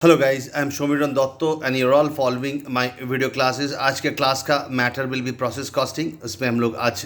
Hello guys, I am Shomiran Dutta and you're all following my video classes. आज के class का matter will be process costing. इसमें हम लोग आज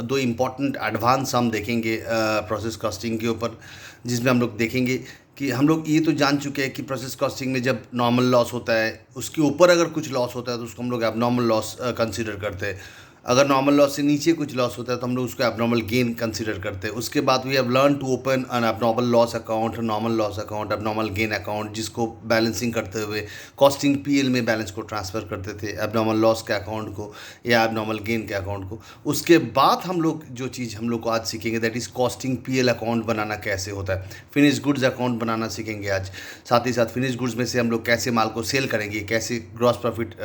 दो इम्पॉर्टेंट एडवांस सम देखेंगे प्रोसेस कॉस्टिंग के ऊपर, जिसमें हम लोग देखेंगे कि हम लोग ये तो जान चुके हैं कि प्रोसेस कॉस्टिंग में जब नॉर्मल लॉस होता है उसके ऊपर अगर कुछ लॉस होता है तो उसको हम लोग एबनॉर्मल लॉस कंसिडर करते हैं। अगर नॉर्मल लॉस से नीचे कुछ लॉस होता है तो हम लोग उसको एबनॉर्मल गेन कंसीडर करते हैं। उसके बाद we have learn to open an abnormal loss account, normal loss account, abnormal gain account, जिसको बैलेंसिंग करते हुए कॉस्टिंग पीएल में बैलेंस को ट्रांसफ़र करते थे एबनॉर्मल लॉस के अकाउंट को या एबनॉर्मल गेन के अकाउंट को। उसके बाद हम लोग जो चीज़ हम लोग को आज सीखेंगे that is costing PL account बनाना कैसे होता है। फिनिश गुड्स अकाउंट बनाना सीखेंगे आज। साथ ही साथ फिनिश गुड्स में से हम लोग कैसे माल को सेल करेंगे, कैसे ग्रॉस प्रॉफिट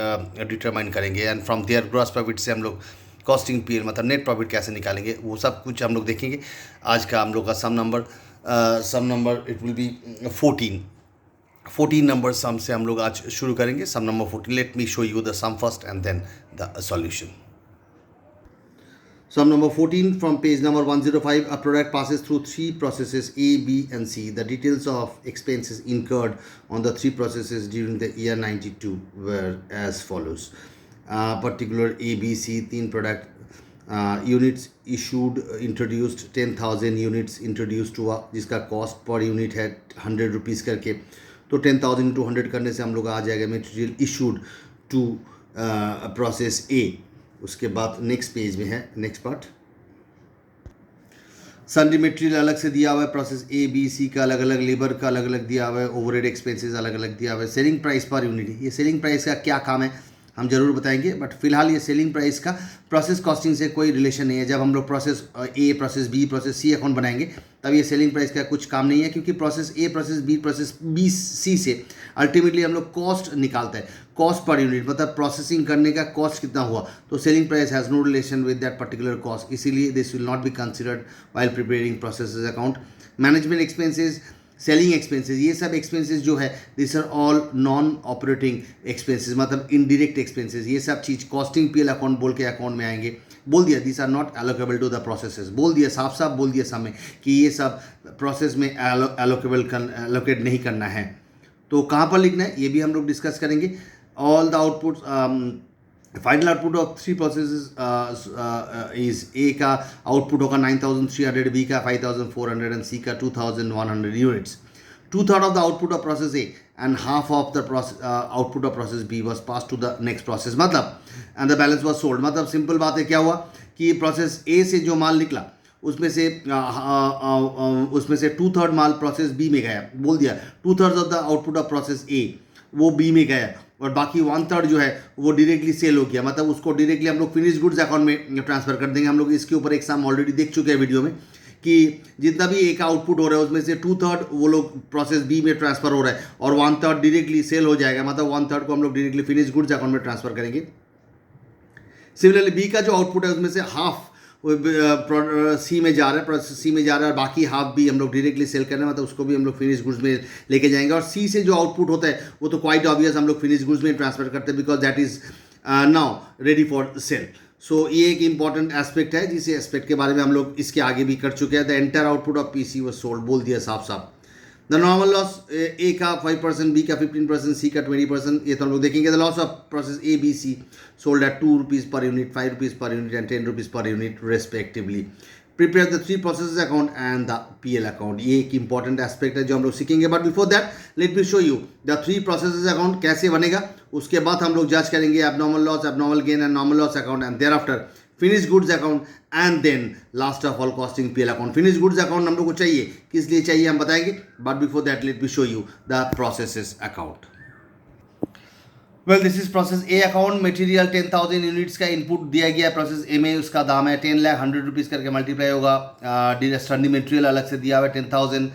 डिटरमाइन करेंगे and from there gross profit से हम लोग कॉस्टिंग पीरियड मतलब नेट प्रॉफिट कैसे निकालेंगे, वो सब कुछ हम लोग देखेंगे। आज का हम लोग का sum number it will be 14 number sum से हम लोग आज शुरू करेंगे। Sum number 14, let me show you the sum first and then the solution. Sum number 14 from page number 105. A product passes through three processes A, B and C. The details of expenses incurred on the three processes during the year 92 were as follows. Particular A, B, C तीन product units issued introduced 10,000 units introduced हुआ, जिसका cost per unit है 100 rupees करके। तो 10,000 into 100 करने से हम लोग आ जाएगा material issued to process A. उसके बाद नेक्स्ट पेज में है नेक्स्ट पार्ट। सन्ड्री मटेरियल अलग से दिया हुआ है, प्रोसेस ए बी सी का अलग अलग, लेबर का अलग अलग दिया हुआ है, ओवरहेड एक्सपेंसेस अलग अलग दिया हुआ है। सेलिंग प्राइस पर यूनिट, ये सेलिंग प्राइस का क्या काम है हम जरूर बताएंगे, बट फिलहाल ये सेलिंग प्राइस का प्रोसेस कॉस्टिंग से कोई रिलेशन नहीं है। जब हम लोग process A, process B, process C account बनाएंगे तब ये सेलिंग प्राइस का कुछ काम नहीं है, क्योंकि process A, process B C से अल्टीमेटली हम लोग कॉस्ट निकालते हैं, कॉस्ट पर यूनिट, मतलब प्रोसेसिंग करने का कॉस्ट कितना हुआ। तो selling price has no relation with that particular cost, इसीलिए this will not be considered while preparing process account. Management expenses, selling expenses, ये सब एक्सपेंसेस जो है this are all non operating expenses, मतलब इनडायरेक्ट एक्सपेंसेस। ये सब चीज़ costing PL account बोल के अकाउंट में आएंगे। बोल दिया this are not allocable to the processes, बोल दिया साफ साफ बोल दिया समय कि ये सब प्रोसेस में एलोकेट नहीं करना है। तो कहाँ पर लिखना है ये भी हम लोग डिस्कस करेंगे। All the outputs, final output of three processes is a का आउटपुट होगा 9,300, बी का 5,400 एंड सी का 2,100 units. 2/3 of the output of process A and half of the output of process B was passed to the next process, मतलब and the balance was sold। मतलब simple बात है, क्या हुआ कि प्रोसेस A से जो माल निकला उसमें से 2/3 माल प्रोसेस बी में गया। बोल दिया 2/3 of the output of process ए वो बी में गया, और बाकी 1/3 जो है वो डायरेक्टली सेल हो गया, मतलब उसको डायरेक्टली हम लोग फिनिश गुड्स अकाउंट में ट्रांसफर कर देंगे। हम लोग इसके ऊपर एक सम ऑलरेडी देख चुके हैं वीडियो में कि जितना भी एक आउटपुट हो रहा है उसमें से 2/3 वो लोग प्रोसेस बी में ट्रांसफर हो रहा है और 1/3 डायरेक्टली सेल हो जाएगा, मतलब 1/3 को हम लोग डायरेक्टली फिनिश गुड्स अकाउंट में ट्रांसफर करेंगे। सिमिलरली बी का जो आउटपुट है उसमें से हाफ सी में जा रहा है, प्रोसेस सी में जा रहा है, और बाकी हाफ भी हम लोग डायरेक्टली सेल कर रहे हैं, मतलब उसको भी हम लोग फिनिश गुड्स में लेके जाएंगे। और सी से जो आउटपुट होता है वो तो क्वाइट ऑब्वियस हम लोग फिनिश गुड्स में ट्रांसफर करते हैं, because that is now ready for sale. So ये एक इंपॉर्टेंट एस्पेक्ट है, जिस एस्पेक्ट के बारे में हम लोग इसके आगे भी कर चुके हैं। The entire output of P C was sold, बोल दिया साफ साफ। द नॉर्मल लॉस ए का 5%, बी का 15%, सी का 20%, ये तो हम लोग देखेंगे। The loss of process A B C sold at 2 rupees per unit, 5 rupees per unit and 10 rupees per unit respectively. Prepare the three process account and the PL account, ये एक इंपॉर्टेंट एस्पेक्ट है जो हम लोग सीखेंगे। But before that let me show you the three process account कैसे बनेगा। उसके बाद हम लोग जज करेंगे abnormal loss, abnormal gain and normal loss account, and thereafter finish goods account, and then last of all costing PL account. Finish goods account हम लोग को चाहिए, किस लिए चाहिए हम बताएंगे, but before that let me show you the processes account. Well this is process A account. Material 10,000 units का इनपुट दिया गया है प्रोसेस ए में, उसका दाम है 10 लाख, 100 रुपीज़ करके मल्टीप्लाई होगा। सन्ड्री मटेरियल अलग से दिया हुआ है 10,000,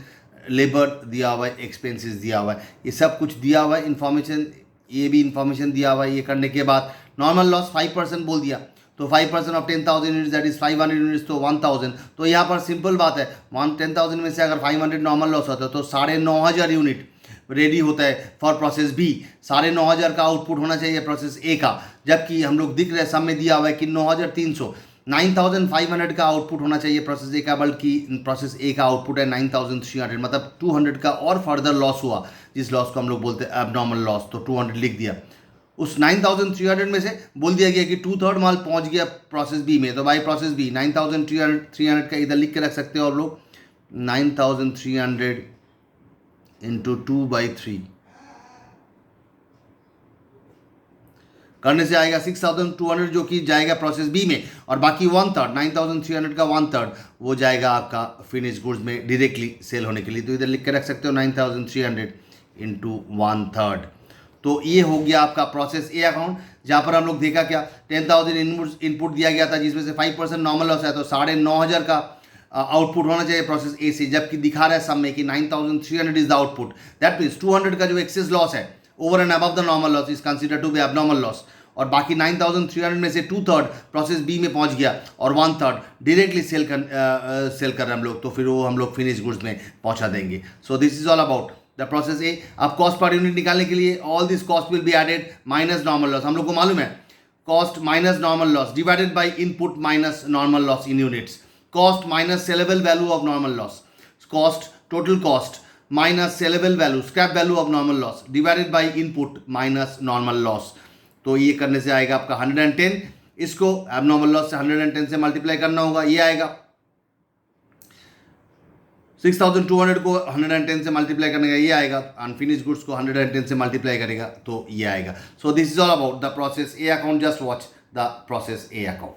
लेबर दिया हुआ है, एक्सपेंसेस दिया हुआ है, ये सब कुछ दिया हुआ है इन्फॉर्मेशन, ये भी इन्फॉर्मेशन दिया हुआ है। ये करने के बाद नॉर्मल लॉस 5% बोल दिया, तो 5% of 10,000 units that is 500 units, तो 1,000। तो यहाँ पर सिंपल बात है, 10,000 में से अगर 500 नॉर्मल लॉस होता है तो 9,500 यूनिट रेडी होता है फॉर प्रोसेस बी। 9,500 का आउटपुट होना चाहिए प्रोसेस ए का, जबकि हम लोग दिख रहे हैं सब में दिया हुआ है कि 9,300। 9,500 का आउटपुट होना चाहिए प्रोसेस ए का, बल्कि प्रोसेस ए का आउटपुट है 9,300, मतलब 200 का और फर्दर लॉस हुआ, जिस लॉस को हम लोग बोलते हैं एबनॉर्मल लॉस, तो 200 लिख दिया। उस 9,300 में से बोल दिया गया कि 2/3 माल पहुंच गया प्रोसेस बी में, तो भाई प्रोसेस बी 9,300 का इधर लिख के रख सकते हो आप लोग, 9,300 इंटू 2/3 करने से आएगा 6,200, जो कि जाएगा प्रोसेस बी में, और बाकी 1/3 9,300 का 1/3 वो जाएगा आपका फिनिश गुड्स में डायरेक्टली सेल होने के लिए। तो इधर लिख के रख सकते हो 9,300 इंटू 1/3। तो ये हो गया आपका प्रोसेस ए अकाउंट, जहाँ पर हम लोग देखा क्या 10,000 इनपुट दिया गया था, जिसमें से 5% नॉर्मल लॉस है, तो 9,500 का आउटपुट होना चाहिए प्रोसेस ए से, जबकि दिखा रहा है सब में कि 9,300 is the output. That means 200 का जो एक्सेस लॉस है over and above the normal loss is consider to be abnormal loss, और बाकी 9,300 में से 2/3 प्रोसेस बी में पहुंच गया और 1/3 डायरेक्टली सेल कर रहे हैं हम लोग, तो फिर वो हम लोग फिनिश गुड्स में पहुंचा देंगे। So this is all about the process A. अब कॉस्ट पर यूनिट निकालने के लिए all this cost will be added minus normal loss. हम लोग को मालूम है cost minus normal loss divided by input minus normal loss in units, cost minus saleable value of normal loss, cost total cost minus saleable value scrap value of normal loss divided by input minus normal loss. तो ये करने से आएगा आपका 110, इसको abnormal loss से 110 से multiply करना होगा, ये आएगा 6,200 को 110 से मल्टीप्लाई करने का ये आएगा, अनफिनिश गुड्स को 110 से मल्टीप्लाई करेगा तो ये आएगा। So this is all about the process A account, just watch the process A account.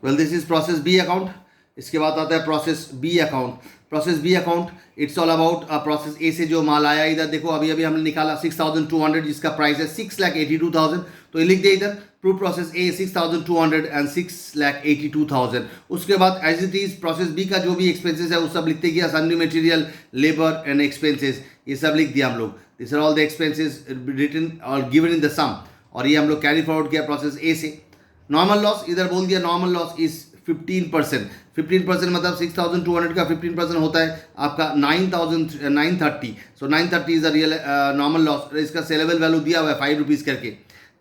Well this is process B account. इसके बाद आता है process B account. Process B account it's all about process A से जो माल आया, इधर देखो अभी अभी हमने निकाला 6,200, जिसका प्राइस है 6,82,000, तो ये लिख दिया इधर प्रूव प्रोसेस ए 6,200 एंड 6,82,000। उसके बाद as it is process B का जो भी एक्सपेंसेस है वो सब लिखते गया, sundry material labour and expenses ये सब लिख दिया हम लोग, this are all the expenses written और गिवन इन द सम, और ये हम लोग कैरी फॉरवर्ड किया प्रोसेस ए से। नॉर्मल लॉस इधर बोल दिया, नॉर्मल लॉस इज 15%। 15% मतलब 6,200 का 15% होता है आपका 930। सो 930 is the real normal loss. इसका सेलेबल वैल्यू दिया हुआ है 5 रुपीज़ करके,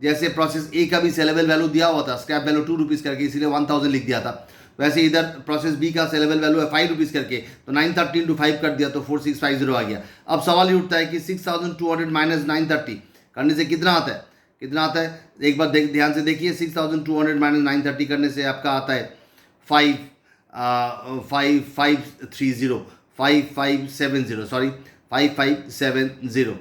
जैसे प्रोसेस ए का भी सेलेबल वैल्यू दिया हुआ था स्क्रैप वैल्यू 2 रुपीज़ करके, इसीलिए 1,000 लिख दिया था। वैसे इधर प्रोसेस बी का सेलेबल वैल्यू है 5 रुपीज़ करके, तो 930 इंटू 5 कर दिया तो 4650 आ गया। अब सवाल ये उठता है कि 6,200 माइनस 930 करने से कितना आता है, कितना आता है एक बार ध्यान से देखिए। 6,200 माइनस 930 करने से आपका आता है 5570 सॉरी 5570।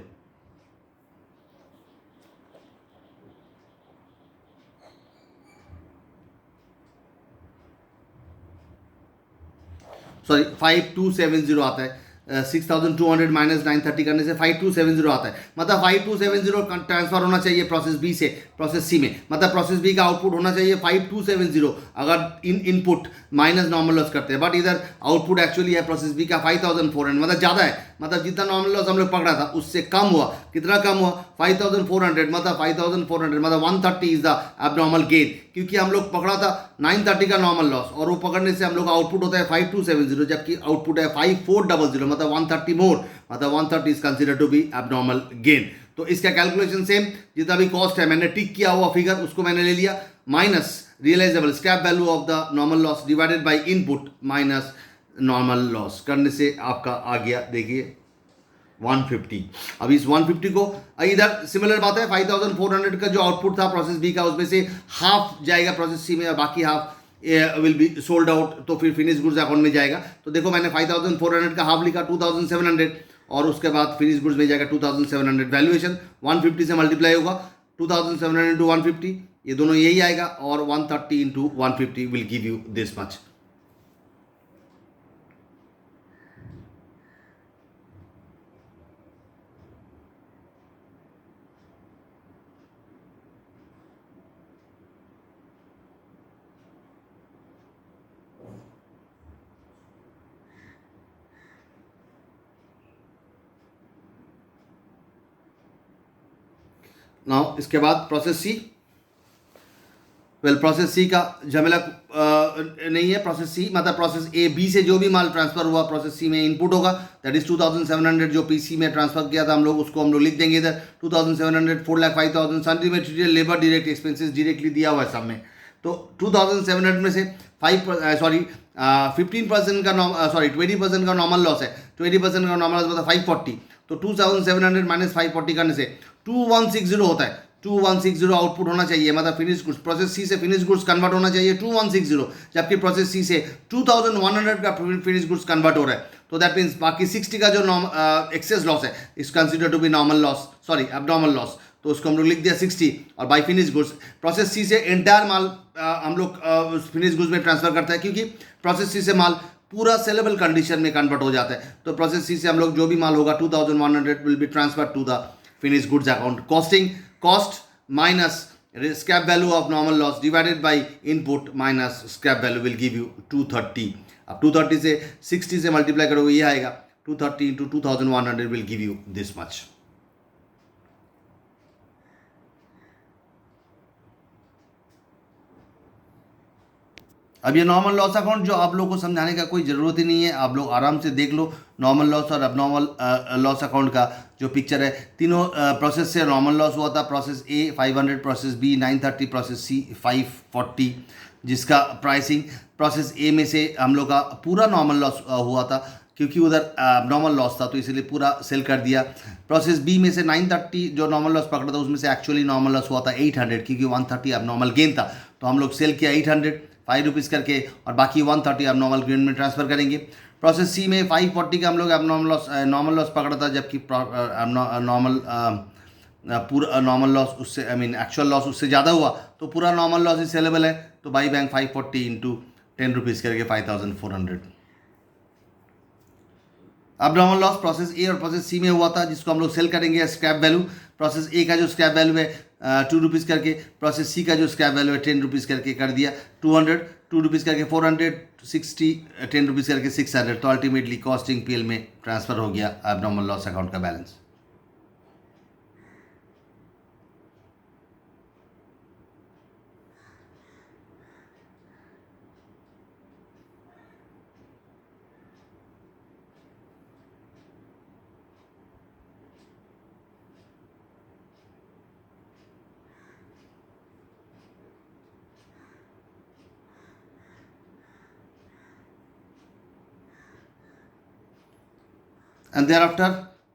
सॉरी 5270 आता है। 6,200 माइनस 930 करने से 5270 आता है, मतलब 5270 ट्रांसफर होना चाहिए प्रोसेस बी से प्रोसेस सी में, मतलब प्रोसेस बी का आउटपुट होना चाहिए 5270 अगर इनपुट माइनस नॉर्मल लॉस करते हैं, बट इधर आउटपुट एक्चुअली है प्रोसेस बी का 5,400, मतलब ज़्यादा है, मतलब जितना नॉर्मल लॉस हम लोग पकड़ा था उससे कम हुआ। कितना कम हुआ 5,400, मतलब 5,400 मतलब 130 इज द एबनॉर्मल गेन, क्योंकि हम लोग पकड़ा था 930 का नॉर्मल लॉस और वो पकड़ने से हम लोग आउटपुट होता है 5270, जबकि आउटपुट है 5400, मतलब 130 मोर, मतलब 130 is consider to be abnormal gain. तो इसका कैलकुलेशन सेम, जितना भी कॉस्ट है मैंने टिक किया हुआ फिगर उसको मैंने ले लिया, minus realisable scrap value of the normal loss divided by input minus normal loss करने से आपका आ गया देखिए 150। अब इस 150 को इधर सिमिलर बात है 5,400 का जो आउटपुट था प्रोसेस बी का उसमें से हाफ जाएगा प्रोसेस सी में और बाकी half will be sold out, तो फिर फिनिश गुड्स अकाउंट में जाएगा। तो देखो मैंने 5,400 का हाफ लिखा 2,700 और उसके बाद फिनिश गुड्स में जाएगा 2,700। वैल्यूएशन 150 से मल्टीप्लाई होगा, 2,700 इंटू 150 ये दोनों यही आएगा, और 130 into 150 will give you this much. Now इसके बाद प्रोसेस सी। वेल प्रोसेस सी का झमेला नहीं है। प्रोसेस सी मतलब प्रोसेस ए बी से जो भी माल ट्रांसफर हुआ प्रोसेस सी में इनपुट होगा, दैट इज 2700 जो पीसी में ट्रांसफर किया था हम लोग, उसको हम लोग लिख देंगे इधर 2700, 4,05,000 sundry material labour direct expenses directly दिया हुआ है सब में। तो 2700 में से 15% का 20% का नॉर्मल लॉस है, 20% का नॉर्मल लॉस मतलब 540, तो 2700 माइनस 540 करने से 2160 होता है। 2160 आउटपुट होना चाहिए, मतलब फिनिश गुड्स प्रोसेस सी से फिनिश गुड्स कन्वर्ट होना चाहिए 2160, जबकि प्रोसेस सी से 2100 का फिनिश गुड्स कन्वर्ट हो रहा है। तो दैट मीन्स बाकी 60 का जो एक्सेस लॉस है is consider to be normal loss, sorry abnormal loss, तो उसको हम लोग लिख दिया 60। और by finish goods process C से एंटायर माल हम लोग फिनिश गुड्स में ट्रांसफर करता है, क्योंकि प्रोसेस सी से माल पूरा सेलेबल कंडीशन में कन्वर्ट हो जाता है। तो प्रोसेस सी से हम लोग जो भी माल होगा 2100 will be transfer to the finish goods account. Costing, cost minus scrap value of normal loss divided by input minus scrap value will give you 230। अब 230 से 60 से मल्टीप्लाई करोगे ये आएगा 230 into 2100 will give you this much. अब ये normal loss account जो आप लोगों को समझाने का कोई ज़रूरत ही नहीं है, आप लोग आराम से देख लो नॉर्मल लॉस और अबनॉर्मल लॉस अकाउंट का जो पिक्चर है। तीनों प्रोसेस से नॉर्मल लॉस हुआ था, process A 500, process B 930, process C 540, जिसका प्राइसिंग प्रोसेस ए में से हम लोग का पूरा नॉर्मल लॉस हुआ था, क्योंकि उधर नॉर्मल लॉस था तो इसलिए पूरा सेल कर दिया। प्रोसेस बी में से 930 जो नॉर्मल लॉस पकड़ा था उसमें से एक्चुअली नॉर्मल लॉस हुआ था 800, क्योंकि 130 अब नॉर्मल गेन था, तो हम लोग सेल किया 800 5 रुपीज़ करके, और बाकी 130 अब नॉर्मल गेन में ट्रांसफ़र करेंगे। प्रोसेस सी में 540 का हम लोग अब नॉर्मल लॉस पकड़ा था, जबकि पूरा नॉर्मल लॉस उससे एक्चुअल लॉस उससे ज़्यादा हुआ, तो पूरा नॉर्मल लॉस इज सेलेबल है, तो बाई बैंक 540 इंटू 10 रुपीज़ करके 5400। अब नॉर्मल लॉस प्रोसेस ए और प्रोसेस सी में हुआ था, जिसको हम लोग सेल करेंगे स्क्रैप वैल्यू। प्रोसेस ए का जो स्क्रैप वैल्यू है 2 रुपीज़ करके, प्रोसेस सी का जो स्क्रैप वैल्यू है 10 रुपीज़ करके कर दिया 200, 2 रुपीज़ करके 400, 60, 10 रुपीज़ करके 600, तो अल्टीमेटली कॉस्टिंग पीएल में ट्रांसफ़र हो गया अब नॉर्मल लॉस अकाउंट का balance. and thereafter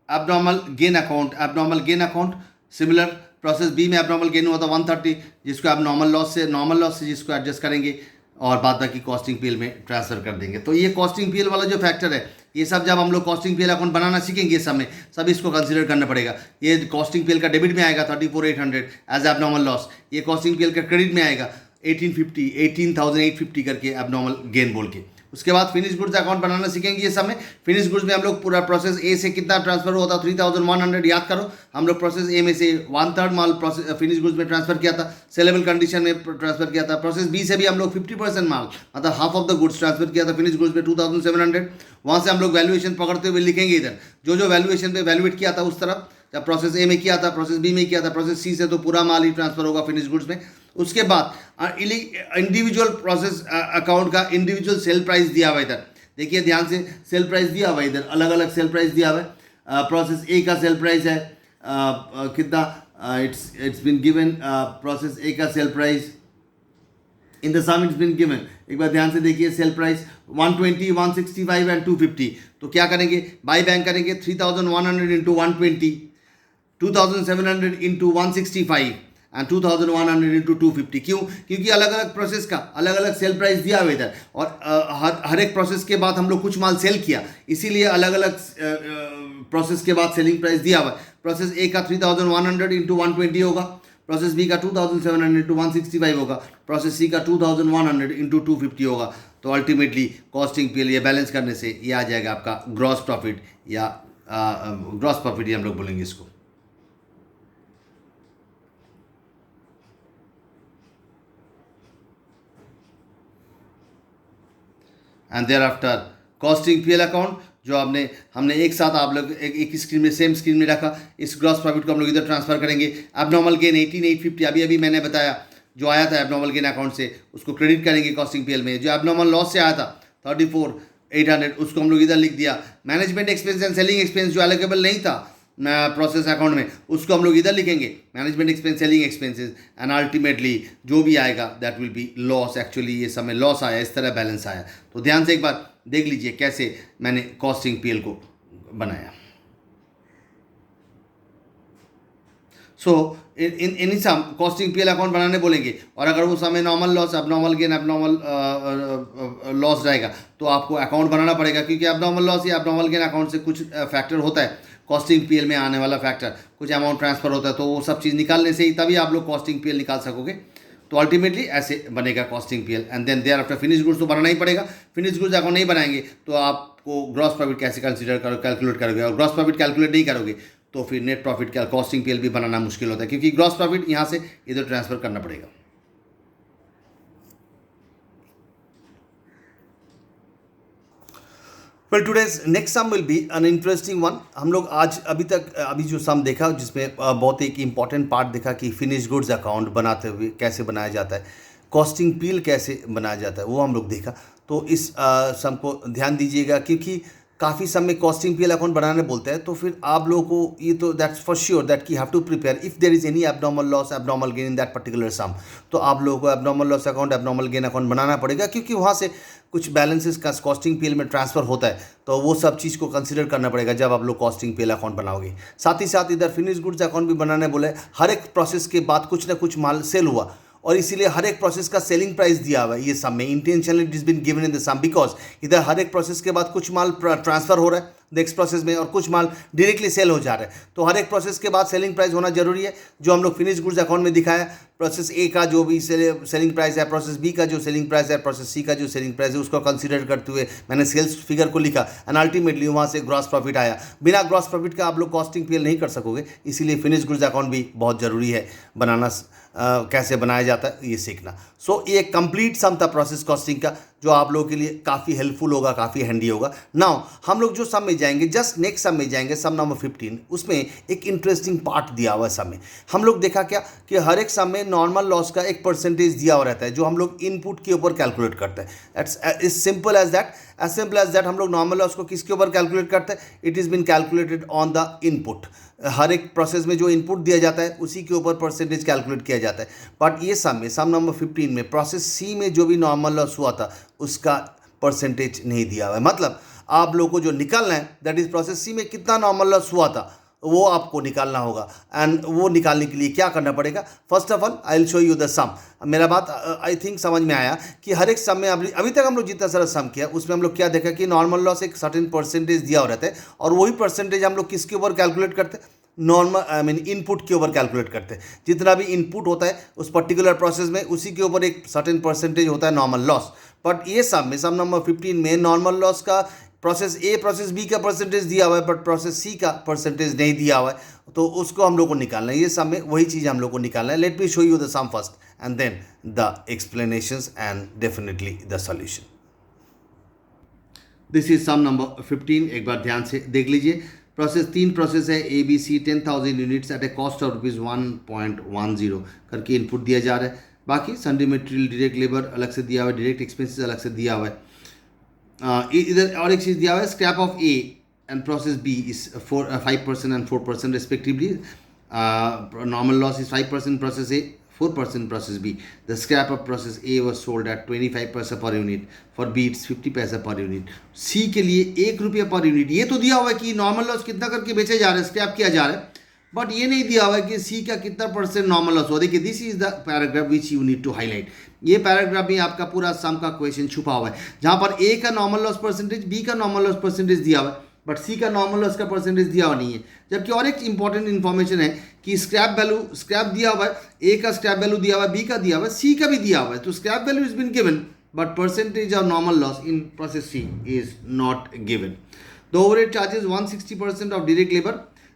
abnormal gain account similar process B में abnormal gain हुआ था 130, जिसको आप नॉर्मल लॉस से जिसको एडजस्ट करेंगे और बाद बाकी कॉस्टिंग पीएल में ट्रांसफर कर देंगे। तो ये कॉस्टिंग पीएल वाला जो फैक्टर है, ये सब जब हम लोग कॉस्टिंग पीएल अकाउंट बनाना सीखेंगे सब में सब इसको कंसीडर करना पड़ेगा। ये कॉस्टिंग पीएल का डेबिट में आएगा 34,800 एज एबनॉर्मल लॉस, ये कॉस्टिंग पीएल का क्रेडिट में आएगा 18,850 करके एबनॉर्मल गेन बोल के। उसके बाद फिनिश गुड्स अकाउंट बनाना सीखेंगे ये सब में। फिनिश गुड्स में हम लोग पूरा प्रोसेस ए से कितना ट्रांसफर हुआ था 3100, याद करो हम लोग प्रोसेस ए में से 1/3 माल प्रोसेस फिनिश गुड्स में ट्रांसफर किया था, सेलेबल कंडीशन में ट्रांसफर किया था। प्रोसेस बी से भी हम लोग 50% माल मतलब half of the goods transfer किया था फिनिश गुड्स में 2700। वहाँ से हम लोग वैल्यूएशन पकड़ते हुए लिखेंगे इधर जो जो वैल्यूएशन पे वैल्यूएट किया था उस तरफ, जब प्रोसेस ए में किया था, प्रोसेस बी में किया था, प्रोसेस सी से तो पूरा माल ही ट्रांसफर होगा फिनिश गुड्स में। उसके बाद इंडिविजुअल प्रोसेस अकाउंट का इंडिविजुअल सेल प्राइस दिया हुआ इधर, देखिए ध्यान से सेल प्राइस दिया हुआ है इधर, अलग अलग सेल प्राइस दिया हुआ है। प्रोसेस ए का सेल प्राइस है कितना, it's been given process A का sale price in the sum it's been given. एक बार ध्यान से देखिए सेल प्राइस 120, 165 एंड 250। तो क्या करेंगे, बाई बैंक करेंगे 3100 इंटू 120, 2700 इंटू 165 एंड 2100 इंटू 250। क्यों? क्योंकि अलग अलग प्रोसेस का अलग अलग सेल प्राइस दिया हुआ इधर, और हर एक प्रोसेस के बाद हम लोग कुछ माल सेल किया, इसीलिए अलग अलग प्रोसेस के बाद सेलिंग प्राइस दिया हुआ है। प्रोसेस ए का 3100 इंटू 120 होगा, प्रोसेस बी का 2700 इंटू 165 होगा, प्रोसेस सी का 2100 इंटू 250 होगा। तो अल्टीमेटली कॉस्टिंग पीएल ये बैलेंस करने से ये आ जाएगा आपका ग्रॉस प्रॉफिट, या ग्रॉस प्रॉफिट ही हम लोग बोलेंगे इसको। And thereafter costing PL account जो हमने एक साथ आप लोग एक स्क्रीन में सेम स्क्रीन में रखा, इस ग्रॉस प्रॉफिट को हम लोग इधर ट्रांसफर करेंगे। एबनॉर्मल गेन 18,850 अभी मैंने बताया जो आया था एबनॉर्मल गेन अकाउंट से उसको क्रेडिट करेंगे कॉस्टिंग पीएल में। जो एबनॉर्मल लॉस से आया था 34,800 उसको हम लोग इधर लिख दिया। Management expense and selling expense जो एलोकेबल नहीं था प्रोसेस अकाउंट में उसको हम लोग इधर लिखेंगे, management expense selling expenses, and ultimately जो भी आएगा that will be loss. Actually ये समय लॉस आया, इस तरह बैलेंस आया। तो ध्यान से एक बार देख लीजिए कैसे मैंने कॉस्टिंग पीएल को बनाया। सो इन सम कॉस्टिंग पीएल अकाउंट बनाने बोलेंगे, और अगर वो समय normal loss, abnormal gain, abnormal loss रहेगा तो आपको अकाउंट बनाना पड़ेगा, क्योंकि एबनॉर्मल लॉस या एबनॉर्मल गेन अकाउंट से कुछ फैक्टर होता है कॉस्टिंग पीएल में आने वाला फैक्टर, कुछ अमाउंट ट्रांसफर होता है, तो वो सब चीज़ निकालने से ही तभी आप लोग कॉस्टिंग पीएल निकाल सकोगे। तो अल्टीमेटली ऐसे बनेगा costing PL. And then thereafter finish goods तो बनाना ही पड़ेगा। फिनिश गुड्स अकाउंट नहीं बनाएंगे तो आपको ग्रॉस प्रॉफिट कैसे कंसिडर करो, कैलकुलेट करोगे, और ग्रॉस प्रॉफिट कैलकुलेट नहीं करोगे तो फिर नेट प्रॉफिट का कॉस्टिंग पीएल भी बनाना मुश्किल होता है, क्योंकि ग्रॉस प्रॉफिट यहाँ से इधर ट्रांसफर करना पड़ेगा। Well today's next sum will be an interesting one. हम लोग आज अभी जो सम देखा जिसमें बहुत एक इंपॉर्टेंट पार्ट देखा कि फिनिश गुड्स अकाउंट बनाते हुए कैसे बनाया जाता है, कॉस्टिंग पीएल कैसे बनाया जाता है, वो हम लोग देखा। तो इस सम को ध्यान दीजिएगा, क्योंकि काफ़ी समय कॉस्टिंग पीएल अकाउंट बनाने बोलते हैं, तो फिर आप लोगों को ये तो दैट्स फॉर श्योर दैट की have to prepare if there is any abnormal loss, abnormal gain in that particular sum. तो आप लोगों को abnormal loss account, abnormal gain account बनाना पड़ेगा, क्योंकि वहाँ से कुछ बैलेंसेस का कॉस्टिंग पीएल में ट्रांसफर होता है, तो वो सब चीज़ को कंसिडर करना पड़ेगा जब आप लोग कॉस्टिंग पीएल अकाउंट बनाओगे। साथ ही साथ इधर फिनिश गुड्स अकाउंट भी बनाने बोले। हर एक प्रोसेस के बाद कुछ ना कुछ माल सेल हुआ, और इसीलिए हर एक प्रोसेस का सेलिंग प्राइस दिया हुआ है ये सम में। Intentionally it is been given in the sum, because इधर हर एक प्रोसेस के बाद कुछ माल ट्रांसफर हो रहा है नेक्स्ट प्रोसेस में, और कुछ माल डायरेक्टली सेल हो जा रहा है। तो हर एक प्रोसेस के बाद सेलिंग प्राइस होना जरूरी है, जो हम लोग फिनिश गुड्स अकाउंट में दिखाया। प्रोसेस ए का जो भी सेलिंग प्राइस है, प्रोसेस बी का जो सेलिंग प्राइस है, प्रोसेस सी का जो सेलिंग प्राइस है, उसको कंसीडर करते हुए मैंने सेल्स फिगर को लिखा, एंड अल्टीमेटली वहाँ से ग्रॉस प्रॉफिट आया। बिना ग्रॉस प्रॉफिट का आप लोग कॉस्टिंग पीएल नहीं कर सकोगे, इसीलिए फिनिश गुड्स अकाउंट भी बहुत ज़रूरी है बनाना। कैसे बनाया जाता है ये सीखना। सो ये कंप्लीट सम था प्रोसेस कॉस्टिंग का, जो आप लोगों के लिए काफ़ी हेल्पफुल होगा, काफ़ी हैंडी होगा। नाउ हम लोग जो सम में जाएंगे, जस्ट नेक्स्ट सम में जाएंगे, सम नंबर 15। उसमें एक इंटरेस्टिंग पार्ट दिया हुआ है सम में। हम लोग देखा क्या कि हर एक सम में नॉर्मल लॉस का एक परसेंटेज दिया हुआ रहता है, जो हम लोग इनपुट के ऊपर कैलकुलेट करते हैं। It's as simple as that, as simple as that. हम लोग नॉर्मल लॉस को किसके ऊपर कैलकुलेट करते हैं? It is been calculated on the input. हर एक प्रोसेस में जो इनपुट दिया जाता है उसी के ऊपर परसेंटेज कैलकुलेट किया जाता है। बट ये सम में, सम नंबर 15 में, प्रोसेस सी में जो भी नॉर्मल लॉस हुआ था उसका परसेंटेज नहीं दिया हुआ है। मतलब आप लोगों को जो निकालना है दैट इज प्रोसेस सी में कितना नॉर्मल लॉस हुआ था वो आपको निकालना होगा। एंड वो निकालने के लिए क्या करना पड़ेगा? First of all I will show you the sum. मेरा बात आई थिंक समझ में आया कि हर एक सम में अभी तक हम लोग जितना सारा सम किया उसमें हम लोग क्या देखा कि नॉर्मल लॉस एक सर्टेन परसेंटेज दिया हो रहता है, और वही परसेंटेज हम लोग किसके ऊपर कैलकुलेट करते हैं? नॉर्मल इनपुट के ऊपर कैलकुलेट करते हैं। जितना भी इनपुट होता है उस पर्टिकुलर प्रोसेस में उसी के ऊपर एक सर्टेन परसेंटेज होता है नॉर्मल लॉस। बट ये सम में, सम नंबर 15 में, नॉर्मल लॉस का प्रोसेस ए, प्रोसेस बी का परसेंटेज दिया हुआ है, बट प्रोसेस सी का परसेंटेज नहीं दिया हुआ है, तो उसको हम लोग को निकालना है। ये सम में वही चीज़ हम लोग को निकालना है। Let me show you the sum first and then the explanations and definitely the solution. This is sum number 15। एक बार ध्यान से देख लीजिए। प्रोसेस 3 प्रोसेस है A B C, 10,000 units at a cost of ₹1.10 करके इनपुट दिया जा रहा है। बाकी सन्डे मटेरियल, डायरेक्ट लेबर अलग से दिया हुआ है, डायरेक्ट एक्सपेंसेस अलग से दिया हुआ है। इधर और एक चीज़ दिया हुआ है, scrap of A and process B is 5% and 4% respectively. Normal loss is 5% process A, 4% process B. The scrap of process A was sold at 25 पैसा per unit, for B it's 50 पैसा पर यूनिट। C के लिए ₹1 per unit. ये तो दिया हुआ है कि नॉर्मल लॉस कितना करके बेचे जा रहे हैं, स्क्रैप किया जा रहा है, बट ये नहीं दिया हुआ है कि C का कितना % नॉर्मल लॉस हो। देखिए, this is the paragraph which you need to highlight. ये पैराग्राफ में आपका पूरा सम का क्वेश्चन छुपा हुआ है, जहाँ पर A का नॉर्मल लॉस परसेंटेज, B का नॉर्मल लॉस परसेंटेज दिया हुआ है, बट सी का नॉर्मल लॉस का परसेंटेज दिया हुआ नहीं है। जबकि और एक इंपॉर्टेंट इन्फॉर्मेशन है कि स्क्रैप वैल्यू, स्क्रैप दिया हुआ है, ए का स्क्रैप वैल्यू दिया हुआ है, बी का दिया हुआ है, सी का भी दिया हुआ है। तो scrap value is been given but percentage of normal loss in process C is not given. The overhead charges 160% of direct labour.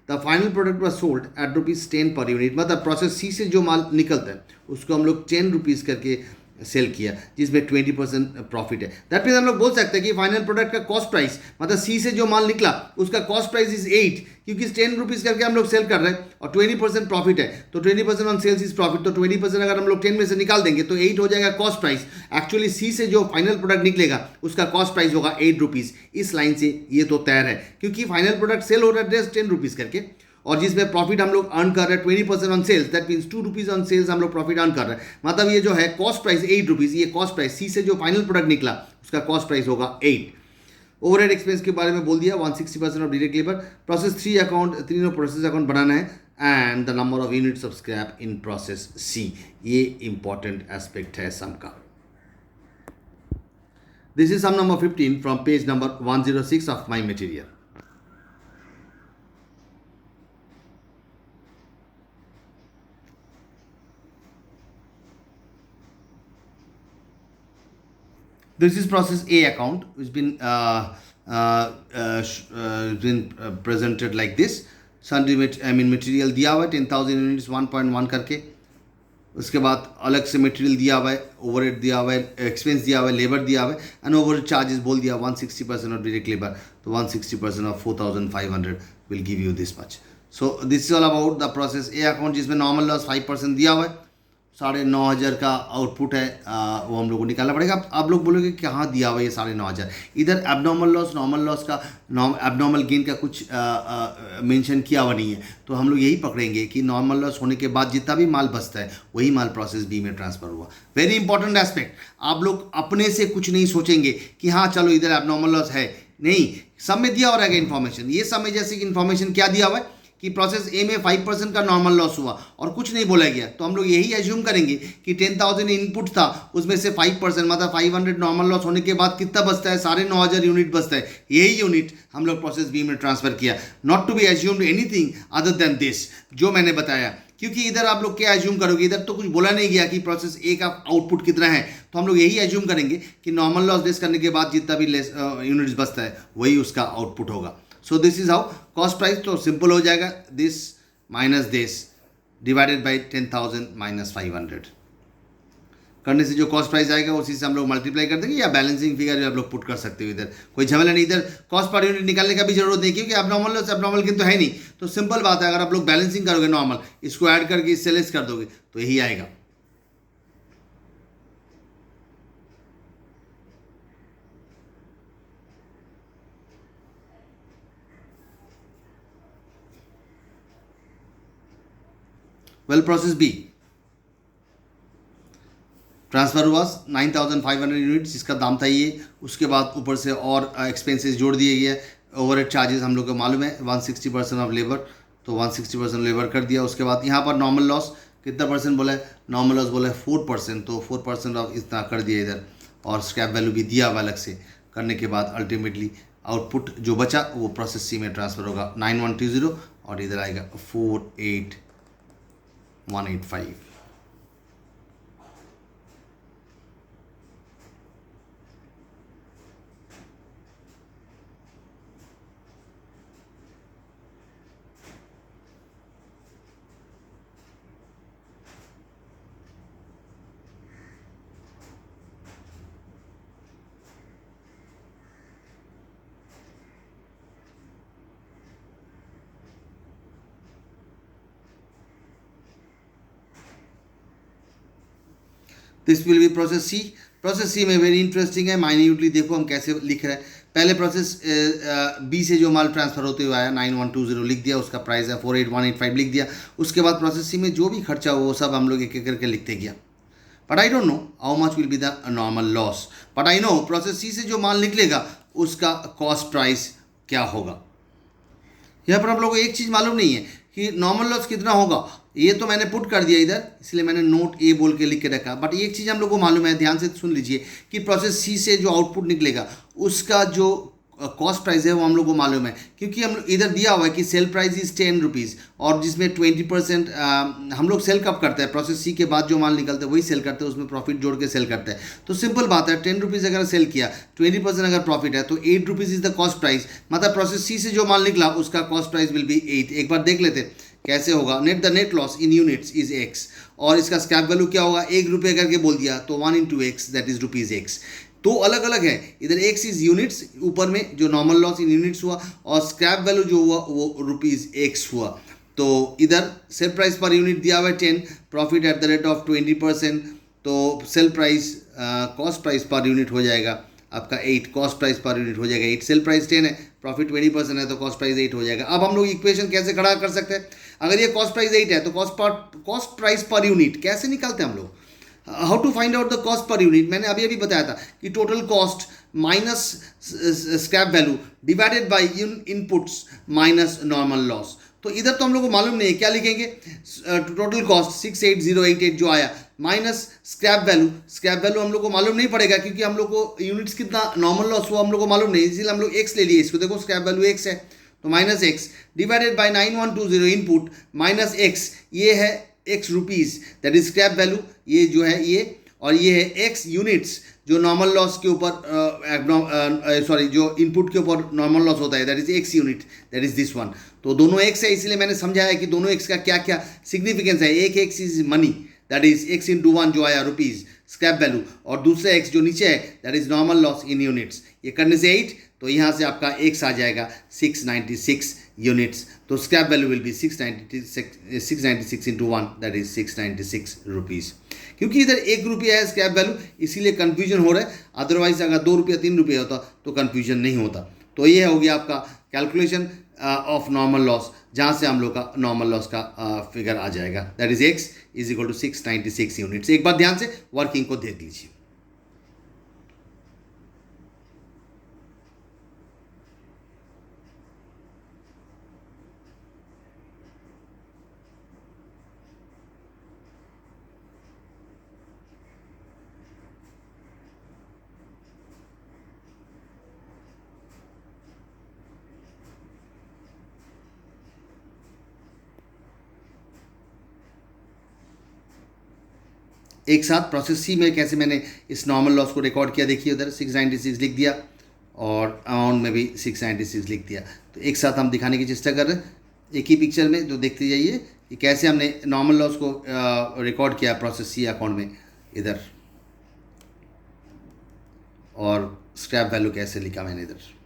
The final product was sold at ₹10 per unit. मतलब प्रोसेस सी से जो माल निकलता है उसको हम लोग ₹10 करके cell किया जिसमें 20% प्रॉफिट है। दैट मीन्स हम लोग बोल सकते हैं कि फाइनल प्रोडक्ट का कॉस्ट प्राइस मतलब सी से जो माल निकला उसका कॉस्ट प्राइस इज 8, क्योंकि 10 रुपीज़ करके हम लोग सेल कर रहे हैं और 20% प्रॉफिट है, तो 20% ऑन सेल्स इज प्रॉफिट, तो 20% अगर हम लोग 10 में से निकाल देंगे तो 8 हो जाएगा कॉस्ट प्राइस। एक्चुअली सी से जो फाइनल प्रोडक्ट निकलेगा उसका कॉस्ट प्राइस होगा 8 रुपीज़। इस लाइन से ये तो तैयार है, क्योंकि फाइनल प्रोडक्ट सेल हो रहा है 10 रुपीज़ करके और जिसमें प्रॉफिट हम लोग अर्न कर रहे हैं 20% on sales, that means 2 rupees on sales हम लोग प्रॉफिट अर्न कर रहे हैं। मतलब ये जो है कॉस्ट प्राइस 8 रुपीज़, ये कॉस्ट प्राइस सी से जो फाइनल प्रोडक्ट निकला उसका कॉस्ट प्राइस होगा 8। ओवरहेड एक्सपेंस के बारे में बोल दिया 160% of direct labour. Process 3 account, तीनों प्रोसेस अकाउंट बनाना है and the number of units of scrap in process C, ये इंपॉर्टेंट एस्पेक्ट है सम का। This is sum number 15 from page number 106 of my material. This is process A account, which been presented like this. Sundry material दिया हुआ है 10,000 units 1.1 करके। उसके बाद अलग से मटेरियल दिया हुआ है, ओवरहेड दिया हुआ है, एक्सपेंस दिया हुआ है, लेबर दिया हुआ है एंड ओवरहेड चार्जेस बोल दिया 160% ऑफ डायरेक्ट लेबर, तो 160% of 4,500 will give you this much. So this is all about the process A account, जिसमें नॉर्मल लॉस 5% दिया हुआ है, 9,500 का आउटपुट है, वो हम लोग को निकालना पड़ेगा। आप लोग बोलोगे कहाँ दिया हुआ ये 9,500, इधर एबनॉर्मल लॉस नॉर्मल लॉस का एबनॉर्मल गेन का कुछ मेंशन किया हुआ नहीं है, तो हम लोग यही पकड़ेंगे कि नॉर्मल लॉस होने के बाद जितना भी माल बचता है वही माल प्रोसेस बी में ट्रांसफर हुआ। वेरी इंपॉर्टेंट एस्पेक्ट, आप लोग अपने से कुछ नहीं सोचेंगे कि हाँ चलो इधर एबनॉर्मल लॉस है, नहीं, सब में दिया हो रहेगा इन्फॉर्मेशन। ये सब में जैसे कि इन्फॉर्मेशन क्या दिया हुआ है कि प्रोसेस ए में 5% का नॉर्मल लॉस हुआ और कुछ नहीं बोला गया, तो हम लोग यही एज्यूम करेंगे कि 10,000 इनपुट था, उसमें से 5% मतलब 500 नॉर्मल लॉस होने के बाद कितना बचता है, 9,500 यूनिट बचता है। यही यूनिट हम लोग प्रोसेस बी में ट्रांसफर किया, not to be assumed anything other than this जो मैंने बताया, क्योंकि इधर आप लोग क्या एज्यूम करोगे, इधर तो कुछ बोला नहीं गया कि प्रोसेस ए का आउटपुट कितना है, तो हम लोग यही एज्यूम करेंगे कि नॉर्मल लॉस लेस करने के बाद जितना भी लेस यूनिट्स बचता है वही उसका आउटपुट होगा। सो this is how cost price, तो सिंपल हो जाएगा, this minus this divided by 10,000 minus 500 करने से जो कॉस्ट प्राइस आएगा उसी से हम लोग मल्टीप्लाई कर देंगे, या बैलेंसिंग फिगर आप लोग पुट कर सकते हो। इधर कोई झमेला नहीं, इधर कॉस्ट पर यूनिट निकालने का भी जरूरत नहीं, क्योंकि एबनॉर्मल लॉस एबनॉर्मल गेन तो है नहीं, तो सिंपल बात है, अगर आप लोग बैलेंसिंग करोगे नॉर्मल, इसको ऐड करके इससे लेस कर दोगे तो यही आएगा। वेल प्रोसेस बी ट्रांसफर हुआ 9,500 यूनिट्स, इसका दाम था ये, उसके बाद ऊपर से और एक्सपेंसेस जोड़ दिए गए, ओवरहेड चार्जेस हम लोग को मालूम है 160% ऑफ लेबर, तो 160% लेबर कर दिया। उसके बाद यहाँ पर नॉर्मल लॉस कितना परसेंट बोला है, नॉर्मल लॉस बोला है 4%, तो 4% ऑफ इतना कर दिया इधर, और स्क्रैप वैल्यू भी दिया हुआ अलग से, करने के बाद अल्टीमेटली आउटपुट जो बचा वो प्रोसेस सी में ट्रांसफ़र होगा 9120, और इधर आएगा 48,185। This will be process C. Process C में वेरी इंटरेस्टिंग है, माइन्यूटली देखो हम कैसे लिख रहे हैं। पहले प्रोसेस बी से जो माल ट्रांसफ़र होते हुए आया 9120 लिख दिया, उसका प्राइस है 48,185 लिख दिया। उसके बाद प्रोसेस सी में जो भी खर्चा हो वो सब हम लोग एक एक करके लिखते गया। But I don't know how much will be the normal loss, but I know process C से जो माल निकलेगा उसका कॉस्ट प्राइस क्या होगा। यहाँ पर हम लोग को एक चीज़ मालूम नहीं है कि नॉर्मल लॉस कितना होगा, ये तो मैंने पुट कर दिया इधर, इसलिए मैंने नोट ए बोल के लिख के रखा। बट एक चीज़ हम लोग को मालूम है, ध्यान से सुन लीजिए, कि प्रोसेस सी से जो आउटपुट निकलेगा उसका जो कॉस्ट प्राइस है वो हम लोग को मालूम है, क्योंकि हम इधर दिया हुआ है कि सेल प्राइस इज 10 रुपीज़, और जिसमें 20% हम लोग सेल कब करते हैं, प्रोसेस सी के बाद जो माल निकलता है वही सेल करते हैं, उसमें प्रॉफिट जोड़ के सेल करते हैं। तो सिंपल बात है, 10 रुपीज़ अगर सेल किया, 20% अगर प्रॉफिट है तो 8 rupees is the cost price, मतलब प्रोसेस सी से जो माल निकला उसका कॉस्ट प्राइस विल बी 8। एक बार देख लेते कैसे होगा। Net loss in units is x, और इसका स्क्रैप वैल्यू क्या होगा, 1 रुपये करके बोल दिया तो 1 into x that is rupees x. तो अलग अलग है, इधर एक्स इज यूनिट्स ऊपर में जो नॉर्मल लॉस इन यूनिट्स हुआ, और स्क्रैप वैल्यू जो हुआ वो रुपीज़ एक्स हुआ। तो इधर सेल प्राइस पर यूनिट दिया हुआ है 10, profit at the rate of 20%, तो sale price cost price per unit हो जाएगा आपका 8, कॉस्ट प्राइस पर यूनिट हो जाएगा 8, सेल प्राइस 10 है, प्रॉफिट 20% है, तो कॉस्ट प्राइस 8 हो जाएगा। अब हम लोग इक्वेशन कैसे खड़ा कर सकते हैं, अगर ये कॉस्ट प्राइस 8 है तो कॉस्ट प्राइस पर यूनिट कैसे निकालते हैं हम लोग, how to find out the cost per unit. मैंने अभी बताया था कि total cost minus scrap value divided by inputs minus normal loss. तो इधर तो हम लोग को मालूम नहीं है, क्या लिखेंगे, टोटल कॉस्ट 68088 जो आया माइनस स्क्रैप वैल्यू हम लोग को मालूम नहीं पड़ेगा, क्योंकि हम लोग को यूनिट्स कितना नॉर्मल लॉस हुआ हम लोग को मालूम नहीं, इसीलिए हम लोग एक्स ले लिए इसको। देखो स्क्रैप वैल्यू एक्स है तो minus x divided by 9120 input minus x, ये है x rupees that is scrap value, ये जो है ये, और ये है एक्स यूनिट्स जो नॉर्मल लॉस के ऊपर सॉरी जो इनपुट के ऊपर नॉर्मल लॉस होता है that is x unit, that is this one. तो दोनों एक्स है, इसलिए मैंने समझाया कि दोनों एक्स का क्या क्या सिग्निफिकेंस है। एक x is money that is x into 1 जो आया रुपीज़ स्क्रैप वैल्यू, और दूसरा एक्स जो नीचे है that is normal loss in units. ये करने से 8, तो यहाँ से आपका एक्स आ जाएगा 696 यूनिट्स, तो scrap value will be 696 into 1 that is 696 rupees. क्योंकि इधर 1 रुपया है स्क्रैप वैल्यू, इसीलिए कन्फ्यूजन हो रहा है, अदरवाइज अगर 2 रुपया 3 रुपया होता तो कन्फ्यूजन नहीं होता। तो ये हो गया आपका कैलकुलेशन ऑफ नॉर्मल लॉस, जहाँ से हम लोग का नॉर्मल लॉस का फिगर आ जाएगा that is X is equal to 696 units. एक बार ध्यान से वर्किंग को देख लीजिए। एक साथ प्रोसेस सी में कैसे मैंने इस नॉर्मल लॉस को रिकॉर्ड किया, देखिए उधर 696 लिख दिया और अमाउंट में भी 696 लिख दिया। तो एक साथ हम दिखाने की चेष्टा कर रहे हैं एक ही पिक्चर में, तो देखते जाइए कि कैसे हमने नॉर्मल लॉस को रिकॉर्ड किया प्रोसेस सी अकाउंट में इधर, और स्क्रैप वैल्यू कैसे लिखा मैंने इधर।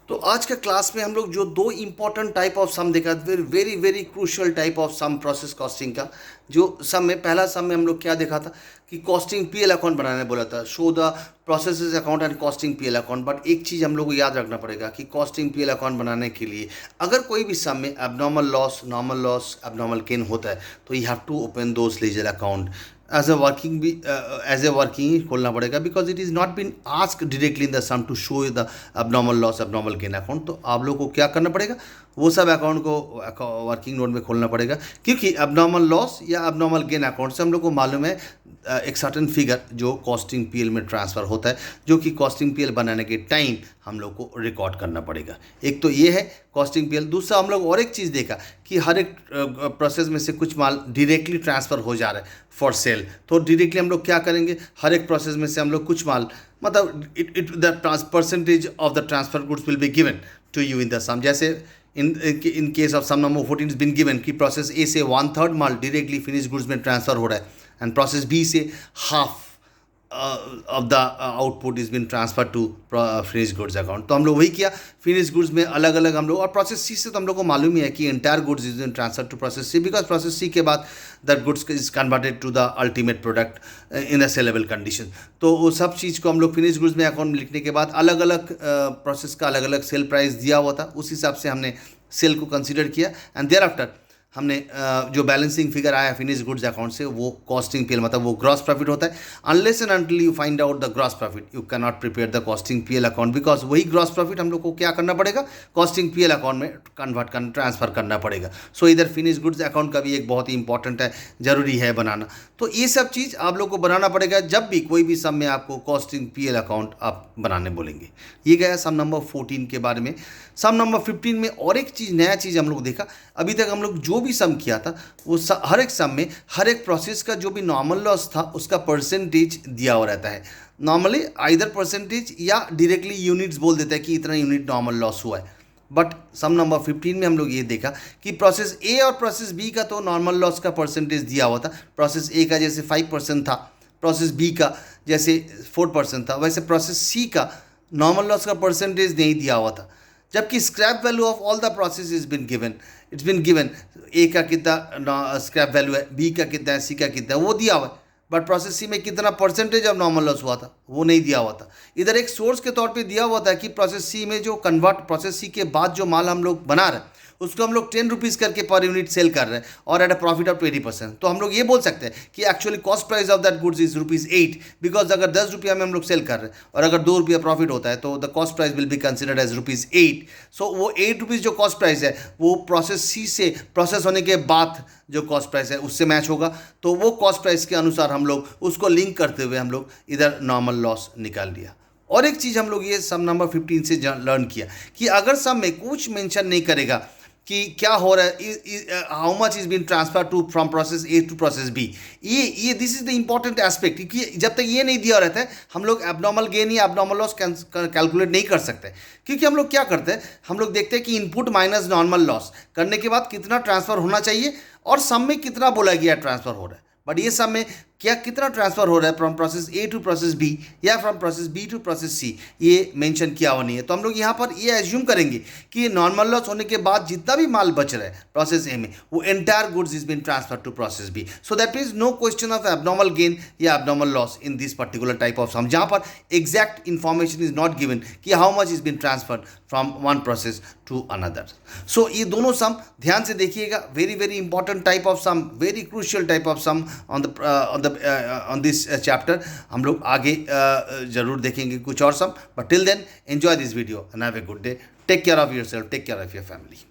तो आज के क्लास में हम लोग जो 2 इंपॉर्टेंट टाइप ऑफ सम देखा, very very crucial type of sum process costing का। जो सम में पहला सम में हम लोग क्या देखा था कि कॉस्टिंग पीएल अकाउंट बनाने बोला था, show the processes account and costing PL account. But एक चीज़ हम लोग को याद रखना पड़ेगा कि कॉस्टिंग पीएल अकाउंट बनाने के लिए अगर कोई भी सम में abnormal loss, normal loss, abnormal gain होता है तो you have to open those ledger account as a working ही खोलना पड़ेगा, because it is not been ask directly in the sum to show the abnormal loss, abnormal gain account. तो आप लोग को क्या करना पड़ेगा, वो सब अकाउंट को वर्किंग नोट में खोलना पड़ेगा, क्योंकि एबनॉर्मल लॉस या एबनॉर्मल गेन अकाउंट से हम लोग को मालूम है एक सर्टेन फिगर जो कॉस्टिंग पीएल में ट्रांसफ़र होता है, जो कि कॉस्टिंग पीएल बनाने के टाइम हम लोग को रिकॉर्ड करना पड़ेगा। एक तो ये है कॉस्टिंग पीएल। दूसरा हम लोग और एक चीज़ देखा कि हर एक प्रोसेस में से कुछ माल डायरेक्टली ट्रांसफ़र हो जा रहा है फॉर सेल, तो डायरेक्टली हम लोग क्या करेंगे, हर एक प्रोसेस में से हम लोग कुछ माल, मतलब the percentage of the transfer goods will be given to you in the sum. जैसे in case of sum number 14 been given कि प्रोसेस ए से 1/3 माल डायरेक्टली फिनिश गुड्स में ट्रांसफ़र हो रहा है, एंड प्रोसेस बी से half of the output is been transfer to finish goods account. तो हम लोग वही किया, फिनिश गुड्स में अलग अलग हम लोग, और प्रोसेस सी से तो हम लोग को मालूम ही है कि entire goods is been transfer to process C, because process C के बाद that goods is converted to the ultimate product in a saleable condition. तो वो सब चीज़ को हम लोग फिनिश गुड्स में अकाउंट में लिखने के बाद अलग अलग प्रोसेस का अलग अलग सेल प्राइस दिया हुआ था, उस हिसाब से हमने सेल को कंसिडर किया, एंड देयर आफ्टर हमने जो बैलेंसिंग फिगर आया फिनिश गुड्स अकाउंट से वो कॉस्टिंग पीएल मतलब वो ग्रॉस प्रॉफिट होता है। Unless and until you find out the gross profit you can not prepare the costing PL account, because वही ग्रॉस प्रॉफिट हम लोग को क्या करना पड़ेगा, कॉस्टिंग पीएल अकाउंट में कन्वर्ट करना, ट्रांसफर करना पड़ेगा। सो इधर फिनिश गुड्स अकाउंट का भी एक बहुत ही इंपॉर्टेंट है, जरूरी है बनाना। तो ये सब चीज़ आप लोग को बनाना पड़ेगा जब भी कोई भी सम में आपको कॉस्टिंग पीएल अकाउंट आप बनाने बोलेंगे। ये गया सम नंबर 14 के बारे में। सम नंबर 15 में और एक चीज़, नया चीज़ हम लोग देखा। अभी तक हम लोग जो भी सम किया था वो हर एक सम में हर एक प्रोसेस का जो भी नॉर्मल लॉस था उसका परसेंटेज दिया हुआ रहता है। नॉर्मली आइदर परसेंटेज या डायरेक्टली यूनिट्स बोल देता है कि इतना यूनिट नॉर्मल लॉस हुआ है। बट सम नंबर 15 में हम लोग ये देखा कि प्रोसेस ए और प्रोसेस बी का तो नॉर्मल लॉस का परसेंटेज दिया हुआ था। प्रोसेस ए का जैसे 5% था, प्रोसेस बी का जैसे 4% था, वैसे प्रोसेस सी का नॉर्मल लॉस का परसेंटेज नहीं दिया हुआ था। जबकि scrap value of all the process is been given, it's been given. A का कितना स्क्रैप वैल्यू है, बी का कितना है, सी का कितना है, वो दिया हुआ है। बट प्रोसेस सी में कितना परसेंटेज ऑफ नॉर्मल लॉस हुआ था वो नहीं दिया हुआ था। इधर एक सोर्स के तौर पे दिया हुआ था कि प्रोसेस सी में जो प्रोसेस सी के बाद जो माल हम लोग बना रहे हैं उसको हम लोग 10 रुपीज़ करके पर यूनिट सेल कर रहे हैं और एट अ प्रॉफिट ऑफ 20%। तो हम लोग ये बोल सकते हैं कि actually cost price of that goods is ₹8, because अगर 10 रुपया में हम लोग सेल कर रहे हैं और अगर 2 रुपया प्रॉफिट होता है तो the cost price will be considered as ₹8। So वो 8 रुपीज़ जो कॉस्ट प्राइस है वो प्रोसेस सी से प्रोसेस होने के बाद जो कॉस्ट प्राइस है उससे मैच होगा। तो वो कॉस्ट प्राइस के अनुसार हम लोग उसको लिंक करते हुए हम लोग इधर नॉर्मल लॉस निकाल लिया। और एक चीज़ हम लोग ये सम नंबर 15 से लर्न किया कि अगर सम में कुछ मेंशन नहीं करेगा कि क्या हो रहा है, how much is been transfer to from process A to process B, ये this is the important aspect, क्योंकि जब तक ये नहीं दिया रहता है हम लोग एबनॉर्मल गेन या एबनॉर्मल लॉस कैलकुलेट नहीं कर सकते। क्योंकि हम लोग क्या करते हैं, हम लोग देखते हैं कि इनपुट माइनस नॉर्मल लॉस करने के बाद कितना ट्रांसफर होना चाहिए और सम में कितना बोला गया ट्रांसफर हो रहा है। बट ये सम में क्या कितना ट्रांसफर हो रहा है from process A to process B या from process B to process C, ये मेंशन किया हुआ नहीं है। तो हम लोग यहाँ पर ये एज्यूम करेंगे कि नॉर्मल लॉस होने के बाद जितना भी माल बच रहा है प्रोसेस ए में वो entire goods is been transfer to process B. So that means no question of abnormal gain या abnormal loss in this particular type of sum, जहाँ पर exact information is not given कि how much is been transfer from one process to another. So ये दोनों sum ध्यान से देखिएगा, very very important type of sum, very crucial type of sum on this chapter. हम लोग आगे जरूर देखेंगे कुछ और sum, but till then enjoy this video and have a good day. Take care of yourself, take care of your family.